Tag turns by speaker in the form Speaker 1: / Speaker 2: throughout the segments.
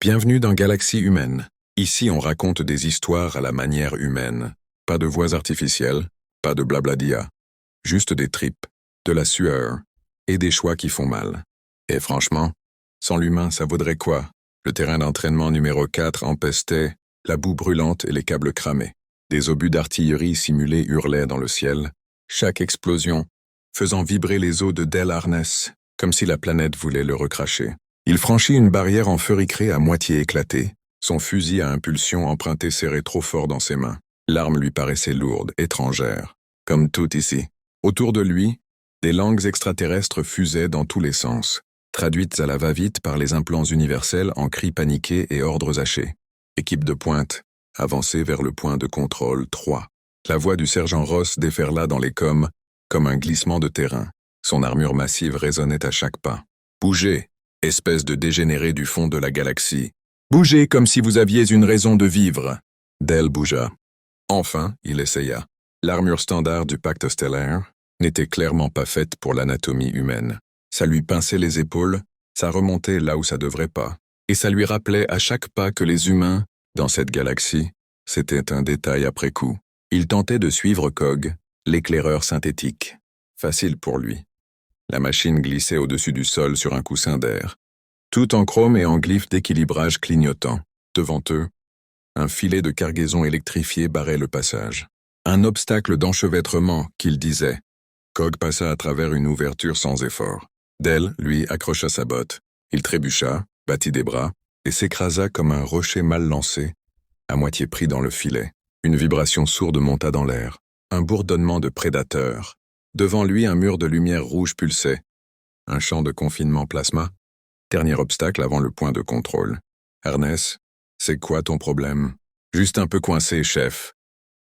Speaker 1: Bienvenue dans Galaxie Humaine. Ici, on raconte des histoires à la manière humaine. Pas de voix artificielles, pas de blabladia. Juste des tripes, de la sueur et des choix qui font mal. Et franchement, sans l'humain, ça vaudrait quoi? Le terrain d'entraînement numéro 4 empestait, la boue brûlante et les câbles cramés. Des obus d'artillerie simulés hurlaient dans le ciel, chaque explosion faisant vibrer les os de Del Arness, comme si la planète voulait le recracher. Il franchit une barrière en feutricrée à moitié éclatée, son fusil à impulsion emprunté serré trop fort dans ses mains. L'arme lui paraissait lourde, étrangère, comme tout ici. Autour de lui, des langues extraterrestres fusaient dans tous les sens, traduites à la va-vite par les implants universels en cris paniqués et ordres hachés. Équipe de pointe, avancez vers le point de contrôle 3. La voix du sergent Ross déferla dans les coms, comme un glissement de terrain. Son armure massive résonnait à chaque pas. Bougez, espèce de dégénéré du fond de la galaxie. Bougez comme si vous aviez une raison de vivre. Del bougea. Enfin, il essaya. L'armure standard du pacte stellaire n'était clairement pas faite pour l'anatomie humaine. Ça lui pinçait les épaules, ça remontait là où ça devrait pas. Et ça lui rappelait à chaque pas que les humains, dans cette galaxie, c'était un détail après coup. Il tentait de suivre Cog, l'éclaireur synthétique. Facile pour lui. La machine glissait au-dessus du sol sur un coussin d'air. Tout en chrome et en glyphes d'équilibrage clignotant. Devant eux, un filet de cargaison électrifié barrait le passage. Un obstacle d'enchevêtrement, qu'il disait. Cog passa à travers une ouverture sans effort. Del, lui, accrocha sa botte. Il trébucha, battit des bras, et s'écrasa comme un rocher mal lancé, à moitié pris dans le filet. Une vibration sourde monta dans l'air. Un bourdonnement de prédateur. Devant lui, un mur de lumière rouge pulsait. Un champ de confinement plasma. Dernier obstacle avant le point de contrôle. Ernest, c'est quoi ton problème? Juste un peu coincé, chef.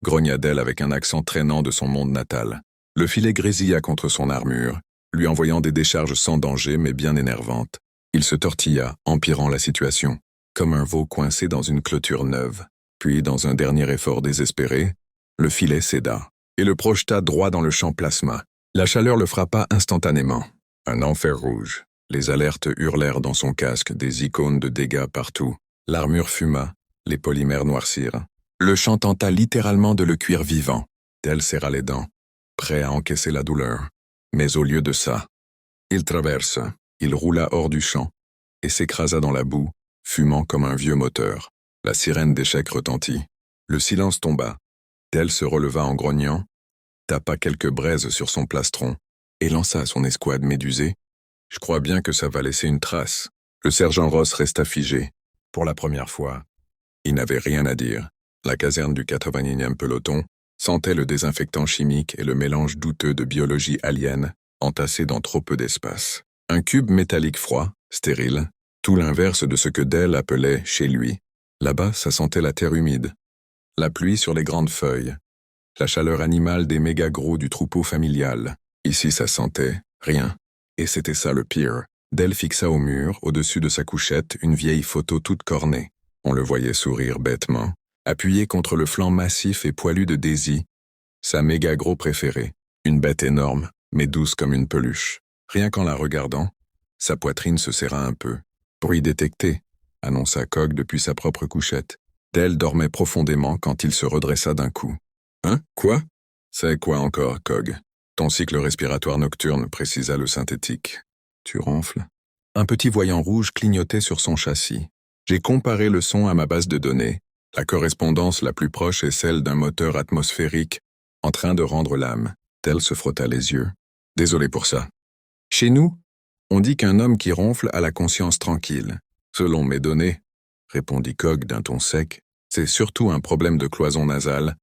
Speaker 1: Grogna Del avec un accent traînant de son monde natal. Le filet grésilla contre son armure, lui envoyant des décharges sans danger mais bien énervantes. Il se tortilla, empirant la situation, comme un veau coincé dans une clôture neuve. Puis, dans un dernier effort désespéré, le filet céda et le projeta droit dans le champ plasma. La chaleur le frappa instantanément. Un enfer rouge. Les alertes hurlèrent dans son casque, des icônes de dégâts partout. L'armure fuma, les polymères noircirent. Le champ tenta littéralement de le cuire vivant. Del serra les dents, prêt à encaisser la douleur. Mais au lieu de ça, il traverse. Il roula hors du champ et s'écrasa dans la boue, fumant comme un vieux moteur. La sirène d'échec retentit. Le silence tomba. Del se releva en grognant, tapa quelques braises sur son plastron et lança à son escouade médusée. Je crois bien que ça va laisser une trace. Le sergent Ross resta figé. Pour la première fois, il n'avait rien à dire. La caserne du 81e peloton sentait le désinfectant chimique et le mélange douteux de biologie alien entassé dans trop peu d'espace. Un cube métallique froid, stérile, tout l'inverse de ce que Del appelait chez lui. Là-bas, ça sentait la terre humide. La pluie sur les grandes feuilles. La chaleur animale des méga-gros du troupeau familial. Ici, ça sentait rien. Et c'était ça le pire. Del fixa au mur, au-dessus de sa couchette, une vieille photo toute cornée. On le voyait sourire bêtement, appuyé contre le flanc massif et poilu de Daisy, sa méga-gros préférée. Une bête énorme, mais douce comme une peluche. Rien qu'en la regardant, sa poitrine se serra un peu. Bruit détecté, annonça Cog depuis sa propre couchette. Del dormait profondément quand il se redressa d'un coup. Hein? Quoi? C'est quoi encore, Cog? Ton cycle respiratoire nocturne, précisa le synthétique. Tu ronfles? Un petit voyant rouge clignotait sur son châssis. J'ai comparé le son à ma base de données. La correspondance la plus proche est celle d'un moteur atmosphérique en train de rendre l'âme. Del se frotta les yeux. Désolé pour ça. Chez nous, on dit qu'un homme qui ronfle a la conscience tranquille. Selon mes données, répondit Cog d'un ton sec, c'est surtout un problème de cloison nasale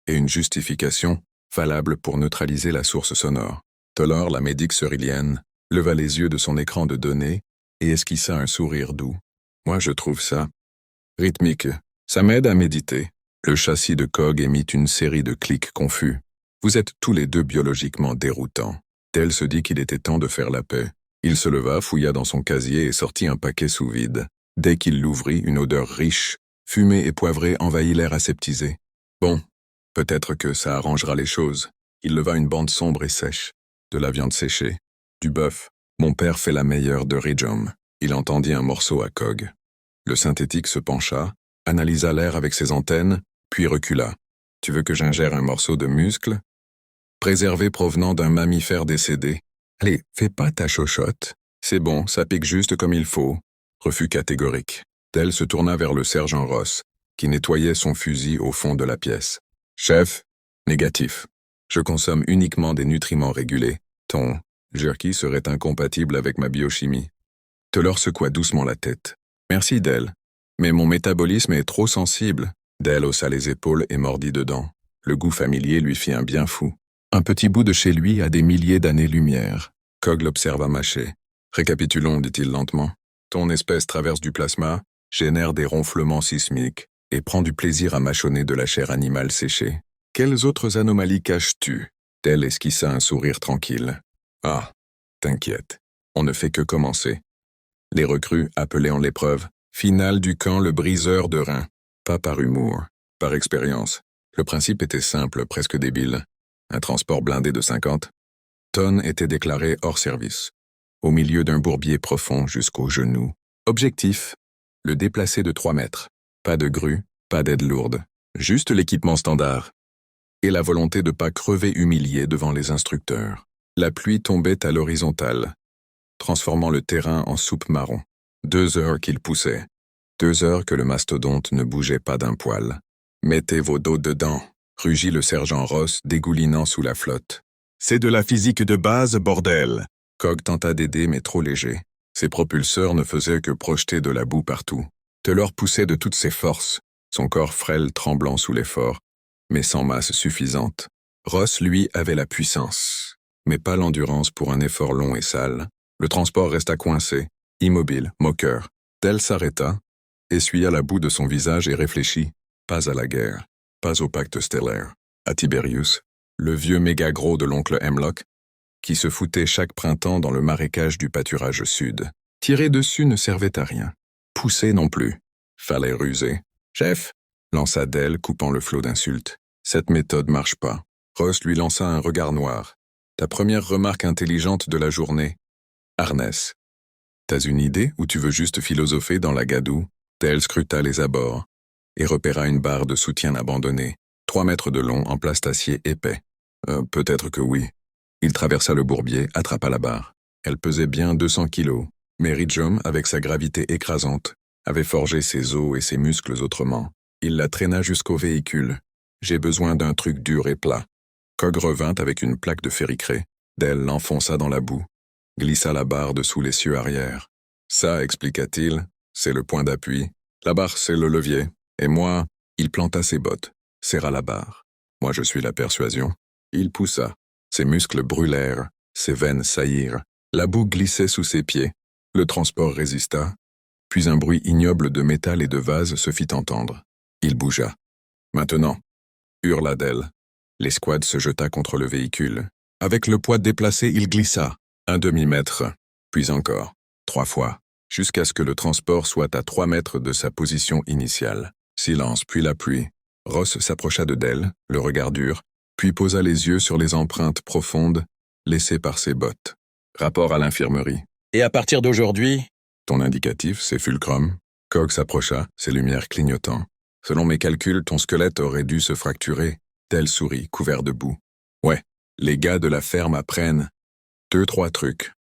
Speaker 1: et une justification valable pour neutraliser la source sonore. Tolor, la médic cerulienne, leva les yeux de son écran de données et esquissa un sourire doux. Moi, je trouve ça rythmique. Ça m'aide à méditer. Le châssis de Cog émit une série de clics confus. Vous êtes tous les deux biologiquement déroutants. Del se dit qu'il était temps de faire la paix. Il se leva, fouilla dans son casier et sortit un paquet sous vide. Dès qu'il l'ouvrit, une odeur riche, fumée et poivrée envahit l'air aseptisé. Bon, peut-être que ça arrangera les choses. Il leva une bande sombre et sèche. De la viande séchée. Du bœuf. Mon père fait la meilleure de Rijom. Il entendit un morceau à Cog. Le synthétique se pencha, analysa l'air avec ses antennes, puis recula. Tu veux que j'ingère un morceau de muscle? Préservé provenant d'un mammifère décédé. Allez, fais pas ta chochotte. C'est bon, ça pique juste comme il faut. Refus catégorique. Dell se tourna vers le sergent Ross, qui nettoyait son fusil au fond de la pièce. Chef, négatif. Je consomme uniquement des nutriments régulés. Ton jerky serait incompatible avec ma biochimie. Taylor secoua doucement la tête. Merci, Dell. Mais mon métabolisme est trop sensible. Dell haussa les épaules et mordit dedans. Le goût familier lui fit un bien fou. Un petit bout de chez lui a des milliers d'années-lumière. Cog l'observa mâcher. Récapitulons, dit-il lentement. Ton espèce traverse du plasma, génère des ronflements sismiques et prend du plaisir à mâchonner de la chair animale séchée. Quelles autres anomalies caches-tu? Dell esquissa un sourire tranquille. Ah, t'inquiète, on ne fait que commencer. Les recrues appelaient en l'épreuve finale du camp le briseur de reins. Pas par humour, par expérience. Le principe était simple, presque débile. Un transport blindé de 50 tonnes était déclaré hors service, au milieu d'un bourbier profond jusqu'aux genoux. Objectif, le déplacer de 3 mètres. Pas de grue, pas d'aide lourde, juste l'équipement standard. Et la volonté de pas crever humilié devant les instructeurs. La pluie tombait à l'horizontale, transformant le terrain en soupe marron. 2 heures qu'il poussait. 2 heures que le mastodonte ne bougeait pas d'un poil. Mettez vos dos dedans, rugit le sergent Ross, dégoulinant sous la flotte. C'est de la physique de base, bordel. Cog tenta d'aider, mais trop léger. Ses propulseurs ne faisaient que projeter de la boue partout. Taylor poussait de toutes ses forces, son corps frêle tremblant sous l'effort, mais sans masse suffisante. Ross, lui, avait la puissance, mais pas l'endurance pour un effort long et sale. Le transport resta coincé, immobile, moqueur. Dell s'arrêta, essuya la boue de son visage et réfléchit. Pas à la guerre, pas au pacte stellaire. À Tiberius, le vieux méga gros de l'oncle Hemlock, qui se foutait chaque printemps dans le marécage du pâturage sud. Tirer dessus ne servait à rien. Pousser non plus. Fallait ruser. Chef, lança Dell, coupant le flot d'insultes. Cette méthode marche pas. Ross lui lança un regard noir. Ta première remarque intelligente de la journée. Harness. T'as une idée ou tu veux juste philosopher dans la gadoue? Dell scruta les abords et repéra une barre de soutien abandonnée, 3 mètres de long en plastacier épais. Peut-être que oui. Il traversa le bourbier, attrapa la barre. Elle pesait bien 200 kilos, mais Ridgum, avec sa gravité écrasante, avait forgé ses os et ses muscles autrement. Il la traîna jusqu'au véhicule. J'ai besoin d'un truc dur et plat. Cog revint avec une plaque de ferricré. Dell l'enfonça dans la boue, glissa la barre dessous l'essieu arrière. Ça, expliqua-t-il, c'est le point d'appui. La barre, c'est le levier. Et moi, il planta ses bottes, serra la barre. Moi, je suis la persuasion. Il poussa. Ses muscles brûlèrent, ses veines saillirent. La boue glissait sous ses pieds. Le transport résista. Puis un bruit ignoble de métal et de vase se fit entendre. Il bougea. Maintenant, hurla Dell. L'escouade se jeta contre le véhicule. Avec le poids déplacé, il glissa. 1 demi-mètre, puis encore, 3 fois, jusqu'à ce que le transport soit à 3 mètres de sa position initiale. Silence, puis la pluie. Ross s'approcha de Dell, le regard dur, puis posa les yeux sur les empreintes profondes laissées par ses bottes. Rapport à l'infirmerie.
Speaker 2: Et à partir d'aujourd'hui?
Speaker 1: Ton indicatif, c'est fulcrum. Cog s'approcha, ses lumières clignotant. Selon mes calculs, ton squelette aurait dû se fracturer. Dell sourit, couvert de boue. Ouais, les gars de la ferme apprennent. 2-3 trucs.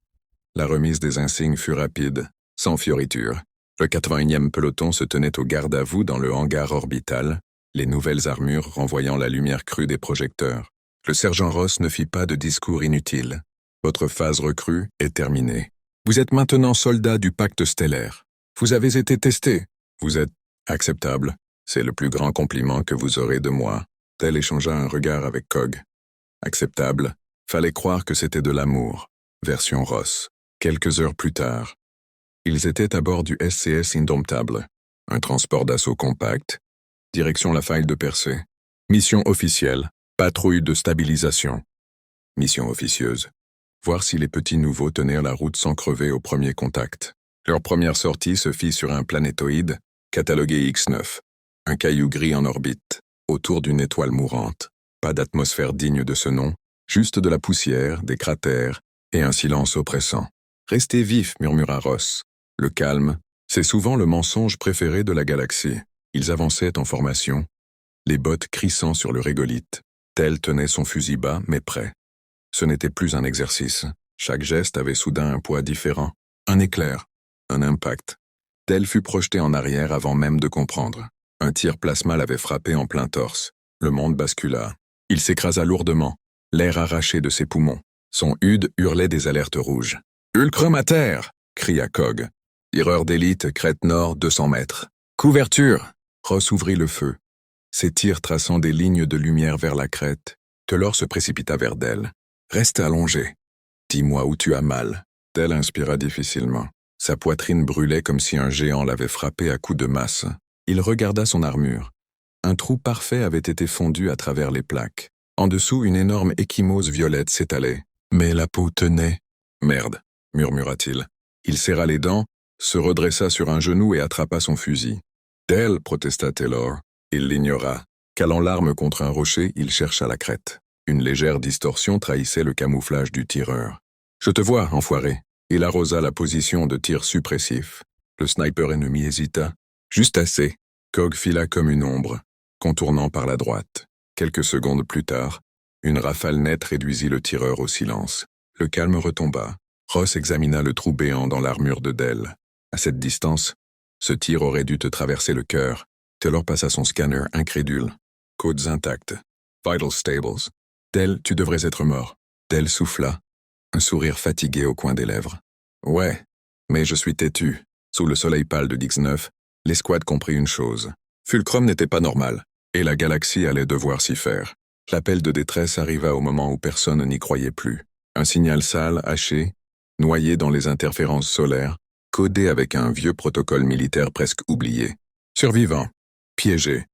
Speaker 1: La remise des insignes fut rapide, sans fioriture. Le 81e peloton se tenait au garde-à-vous dans le hangar orbital, les nouvelles armures renvoyant la lumière crue des projecteurs. Le sergent Ross ne fit pas de discours inutile. Votre phase recrue est terminée. Vous êtes maintenant soldat du pacte stellaire. Vous avez été testé. Vous êtes acceptable. C'est le plus grand compliment que vous aurez de moi. Dell échangea un regard avec Cog. Acceptable. Fallait croire que c'était de l'amour. Version Ross. Quelques heures plus tard. Ils étaient à bord du SCS Indomptable, un transport d'assaut compact. Direction la faille de Percé. Mission officielle. Patrouille de stabilisation. Mission officieuse. Voir si les petits nouveaux tenaient la route sans crever au premier contact. Leur première sortie se fit sur un planétoïde, catalogué X9. Un caillou gris en orbite, autour d'une étoile mourante. Pas d'atmosphère digne de ce nom, juste de la poussière, des cratères et un silence oppressant. Restez vif, murmura Ross. Le calme, C'est souvent le mensonge préféré de la galaxie. Ils avançaient en formation, les bottes crissant sur le régolithe. Tel tenait son fusil bas, mais prêt. Ce n'était plus un exercice. Chaque geste avait soudain un poids différent. Un éclair, un impact. Tel fut projeté en arrière avant même de comprendre. Un tir plasma l'avait frappé en plein torse. Le monde bascula. Il s'écrasa lourdement, l'air arraché de ses poumons. Son hude hurlait des alertes rouges. « Ulcrum à terre !» cria Cog. Tireur d'élite, crête nord, 200 mètres. « Couverture !» Ross ouvrit le feu. Ses tirs traçant des lignes de lumière vers la crête. Telor se précipita vers Del. « Reste allongé. Dis-moi où tu as mal. » Del inspira difficilement. Sa poitrine brûlait comme si un géant l'avait frappé à coups de masse. Il regarda son armure. Un trou parfait avait été fondu à travers les plaques. En dessous, une énorme échymose violette s'étalait. Mais la peau tenait. « Merde !» murmura-t-il. Il serra les dents, se redressa sur un genou et attrapa son fusil. « Del !» protesta Taylor. Il l'ignora. Calant l'arme contre un rocher, il chercha la crête. Une légère distorsion trahissait le camouflage du tireur. « Je te vois, enfoiré !» Il arrosa la position de tir suppressif. Le sniper ennemi hésita. Juste assez. Cog fila comme une ombre, contournant par la droite. Quelques secondes plus tard, une rafale nette réduisit le tireur au silence. Le calme retomba. Ross examina le trou béant dans l'armure de Del. À cette distance, ce tir aurait dû te traverser le cœur. Taylor passa son scanner, incrédule. Côtes intactes. Vital stables. Del, tu devrais être mort. Del souffla. Un sourire fatigué au coin des lèvres. Ouais, mais je suis têtu. Sous le soleil pâle de Dix-9, l'escouade comprit une chose. Fulcrum n'était pas normal, et la galaxie allait devoir s'y faire. L'appel de détresse arriva au moment où personne n'y croyait plus. Un signal sale, haché, noyé dans les interférences solaires, codé avec un vieux protocole militaire presque oublié. Survivant. Piégé.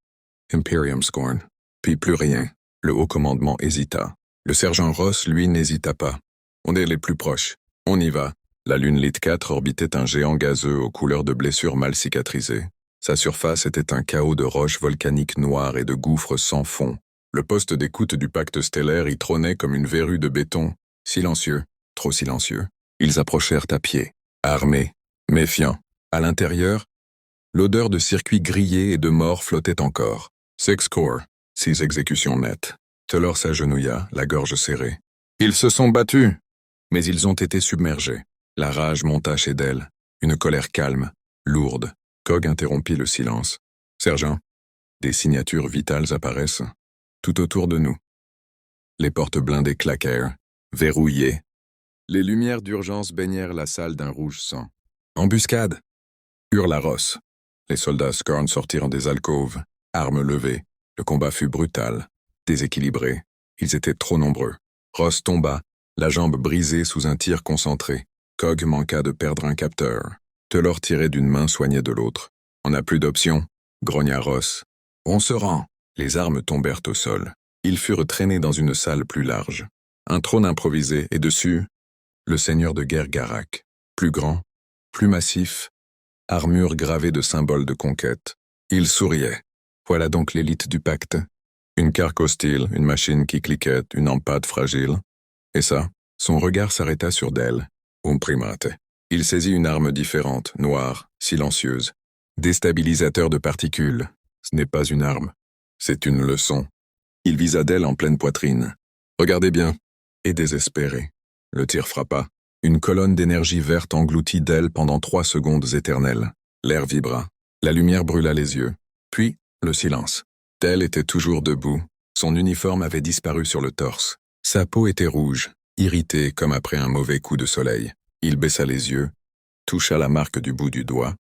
Speaker 1: Imperium Scorn. Puis plus rien. Le haut commandement hésita. Le sergent Ross, lui, n'hésita pas. On est les plus proches. On y va. La lune Lit 4 orbitait un géant gazeux aux couleurs de blessures mal cicatrisées. Sa surface était un chaos de roches volcaniques noires et de gouffres sans fond. Le poste d'écoute du pacte stellaire y trônait comme une verrue de béton. Silencieux. Trop silencieux. Ils approchèrent à pied. Armés. Méfiants. À l'intérieur, l'odeur de circuits grillés et de mort flottait encore. 6 corps. 6 exécutions nettes. Taylor s'agenouilla, la gorge serrée. Ils se sont battus, mais ils ont été submergés. La rage monta chez Del, une colère calme, lourde. Cog interrompit le silence. Sergent, des signatures vitales apparaissent tout autour de nous. Les portes blindées claquèrent, verrouillées. Les lumières d'urgence baignèrent la salle d'un rouge sang. Embuscade! Hurla Ross. Les soldats Scorn sortirent des alcôves, armes levées. Le combat fut brutal, déséquilibré. Ils étaient trop nombreux. Ross tomba, la jambe brisée sous un tir concentré. Cog manqua de perdre un capteur. Taylor tirait d'une main, soignait de l'autre. On n'a plus d'option, grogna Ross. On se rend. Les armes tombèrent au sol. Ils furent traînés dans une salle plus large. Un trône improvisé et dessus, le seigneur de guerre Garak. Plus grand, plus massif, armure gravée de symboles de conquête. Il souriait. Voilà donc l'élite du pacte. Une carque hostile, une machine qui cliquette, une empâte fragile. Et ça, son regard s'arrêta sur Del. Primate. Il saisit une arme différente, noire, silencieuse. Déstabilisateur de particules. Ce n'est pas une arme. C'est une leçon. Il visa Del en pleine poitrine. Regardez bien. Et désespéré. Le tir frappa. Une colonne d'énergie verte engloutit Del pendant 3 secondes éternelles. L'air vibra. La lumière brûla les yeux. Puis, le silence. Del était toujours debout. Son uniforme avait disparu sur le torse. Sa peau était rouge, irritée comme après un mauvais coup de soleil. Il baissa les yeux, toucha la marque du bout du doigt.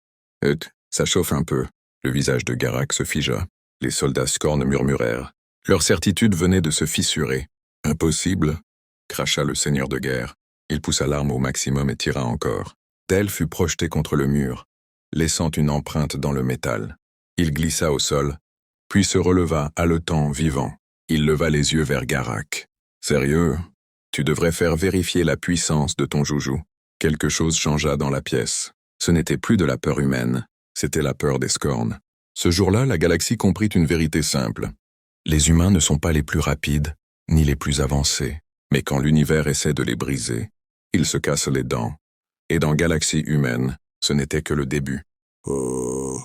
Speaker 1: Ça chauffe un peu. Le visage de Garak se figea. Les soldats Scorn murmurèrent. Leur certitude venait de se fissurer. Impossible, cracha le seigneur de guerre. Il poussa l'arme au maximum et tira encore. Del fut projeté contre le mur, laissant une empreinte dans le métal. Il glissa au sol, puis se releva, haletant, vivant. Il leva les yeux vers Garak. Sérieux, tu devrais faire vérifier la puissance de ton joujou. Quelque chose changea dans la pièce. Ce n'était plus de la peur humaine, c'était la peur des Scorn. Ce jour-là, la galaxie comprit une vérité simple. Les humains ne sont pas les plus rapides, ni les plus avancés, mais quand l'univers essaie de les briser, ils se cassent les dents. Et dans Galaxie humaine, ce n'était que le début.
Speaker 3: Euh,